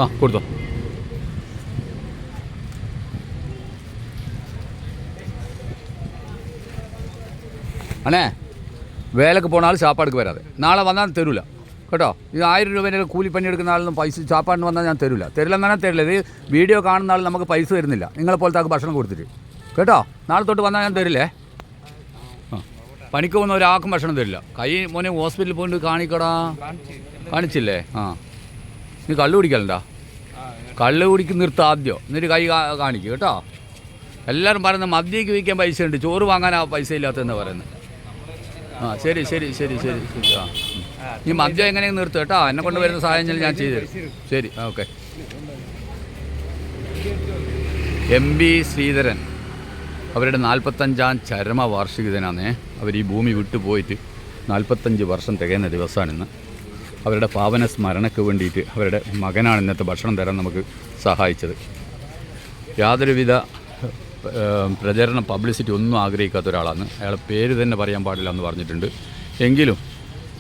ആ കൊടുത്തോ. അണ്ണേ വേലക്ക് പോണ ആൾ ചാപ്പാടുക്ക് വരാതെ നാളെ വന്നാൽ തരൂല കേട്ടോ. ഇത് 1000 രൂപേൻ്റെ കൂലിപ്പണി എടുക്കുന്ന ആളൊന്നും പൈസ ചാപ്പാടിന് വന്നാൽ ഞാൻ തരില്ല. തരില്ലെന്ന് പറഞ്ഞാൽ തരില്ല. ഇത് വീഡിയോ കാണുന്ന ആൾ നമുക്ക് പൈസ തരുന്നില്ല. നിങ്ങളെ പോലത്തെ ആൾക്ക് ഭക്ഷണം കൊടുത്തിട്ട് കേട്ടോ. നാളെ തൊട്ട് വന്നാൽ ഞാൻ തരില്ലേ. ആ പണിക്ക് പോകുന്ന ഒരാൾക്കും ഭക്ഷണം തരില്ല. കൈ മോനെ ഹോസ്പിറ്റലിൽ പോയിട്ട് കാണിക്കടാ. കാണിച്ചില്ലേ? ആ നീ കള്ള് കുടിക്കലുണ്ടാ? കള്ള് കുടിക്ക് നിർത്തുക ആദ്യം, എന്നിട്ട് കൈ കാണിക്കുക കേട്ടോ. എല്ലാവരും പറയുന്നത് മദ്യക്ക് വയ്ക്കാൻ പൈസ ഉണ്ട്, ചോറ് വാങ്ങാൻ ആ പൈസ ഇല്ലാത്തതെന്ന് പറയുന്നത്. ആ ശരി ശരി ശരി ശരി ശരി. ആ ഈ മദ്യം എങ്ങനെയും നിർത്തുക കേട്ടോ. എന്നെ കൊണ്ട് വരുന്ന സഹായം ഞാൻ ചെയ്തു തരും. ശരി ഓക്കെ. MP ശ്രീധരൻ അവരുടെ 45ാം ചരമവാർഷികദിനാണ്. അവർ ഈ ഭൂമി വിട്ടു പോയിട്ട് 45 വർഷം തികയുന്ന ദിവസമാണിന്ന്. അവരുടെ പാവന സ്മരണയ്ക്ക് വേണ്ടിയിട്ട് അവരുടെ മകനാണ് ഇന്നത്തെ ഭക്ഷണം തരാൻ നമുക്ക് സഹായിച്ചത്. യാതൊരുവിധ പ്രചരണ പബ്ലിസിറ്റി ഒന്നും ആഗ്രഹിക്കാത്ത ഒരാളാണ്. അയാളെ പേര് തന്നെ പറയാൻ പാടില്ല എന്ന് പറഞ്ഞിട്ടുണ്ട്. എങ്കിലും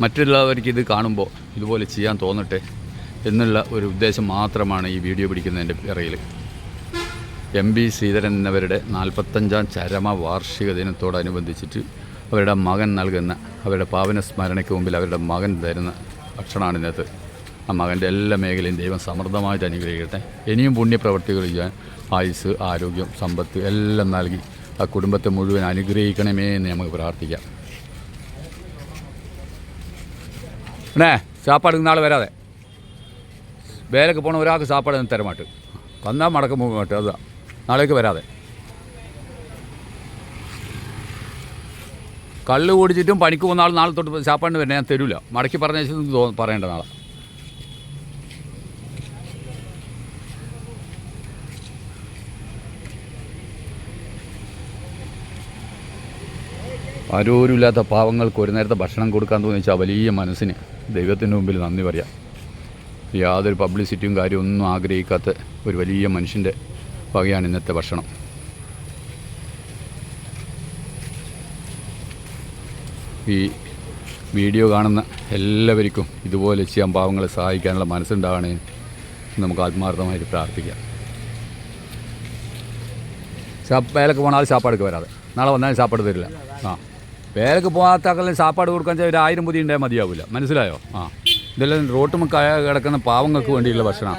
മറ്റുള്ളവർക്ക് ഇത് കാണുമ്പോൾ ഇതുപോലെ ചെയ്യാൻ തോന്നട്ടെ എന്നുള്ള ഒരു ഉദ്ദേശം മാത്രമാണ് ഈ വീഡിയോ പിടിക്കുന്നതിൻ്റെ പിറകിൽ. MP ശ്രീധരൻ എന്നവരുടെ 45ാം ചരമവാർഷിക ദിനത്തോടനുബന്ധിച്ചിട്ട് അവരുടെ മകൻ നൽകുന്ന അവരുടെ പാവന സ്മരണയ്ക്ക് മുമ്പിൽ അവരുടെ മകൻ തരുന്ന ഭക്ഷണമാണ് ഇന്നത്തെ. ആ മകൻ്റെ എല്ലാ മേഖലയും ദൈവം സമൃദ്ധമായിട്ട് അനുഗ്രഹിക്കട്ടെ. ഇനിയും പുണ്യപ്രവർത്തികൾ ചെയ്യാൻ ആയുസ്, ആരോഗ്യം, സമ്പത്ത് എല്ലാം നൽകി ആ കുടുംബത്തെ മുഴുവൻ അനുഗ്രഹിക്കണമേ എന്ന് നമുക്ക് പ്രാർത്ഥിക്കാം. അല്ലേ ചാപ്പാട് നാളെ വരാതെ വേലക്ക് പോകണ ഒരാൾക്ക് ചാപ്പാട് തരമാട്ട് വന്നാൽ മടക്കം പോകട്ടെ. അതാ നാളേക്ക് വരാതെ. കള്ള് കുടിച്ചിട്ടും പണിക്ക് പോകുന്ന ആൾ നാളെ തൊട്ട് ചാപ്പാടിന് വരണേ ഞാൻ തരില്ല. മടക്കി പറഞ്ഞ പറയേണ്ട നാളെ. ആരോരുമില്ലാത്ത പാവങ്ങൾക്ക് ഒരു നേരത്തെ ഭക്ഷണം കൊടുക്കാൻ തോന്നിച്ചാൽ വലിയ മനസ്സിന് ദൈവത്തിൻ്റെ മുമ്പിൽ നന്ദി പറയാം. യാതൊരു പബ്ലിസിറ്റിയും കാര്യമൊന്നും ആഗ്രഹിക്കാത്ത ഒരു വലിയ മനുഷ്യൻ്റെ വകയാണ് ഇന്നത്തെ ഭക്ഷണം. ഈ വീഡിയോ കാണുന്ന എല്ലാവർക്കും ഇതുപോലെ ചെയ്യാൻ പാവങ്ങളെ സഹായിക്കാനുള്ള മനസ്സുണ്ടാവണേ നമുക്ക് ആത്മാർത്ഥമായിട്ട് പ്രാർത്ഥിക്കാം. വേലക്ക് പോകണ ആൾ ചാപ്പാടുക്ക് വരാതെ നാളെ വന്നാൽ ചാപ്പാട് തരില്ല. ആ വേലക്ക് പോകാത്ത ആൾക്കെല്ലാം ചാപ്പാട് കൊടുക്കാൻ ഒരു 1000 പൊതി ഉണ്ടായാൽ മതിയാവില്ല. മനസ്സിലായോ? ആ ഇതെല്ലാം റോട്ടും കിടക്കുന്ന പാവങ്ങൾക്ക് വേണ്ടിയുള്ള ഭക്ഷണം.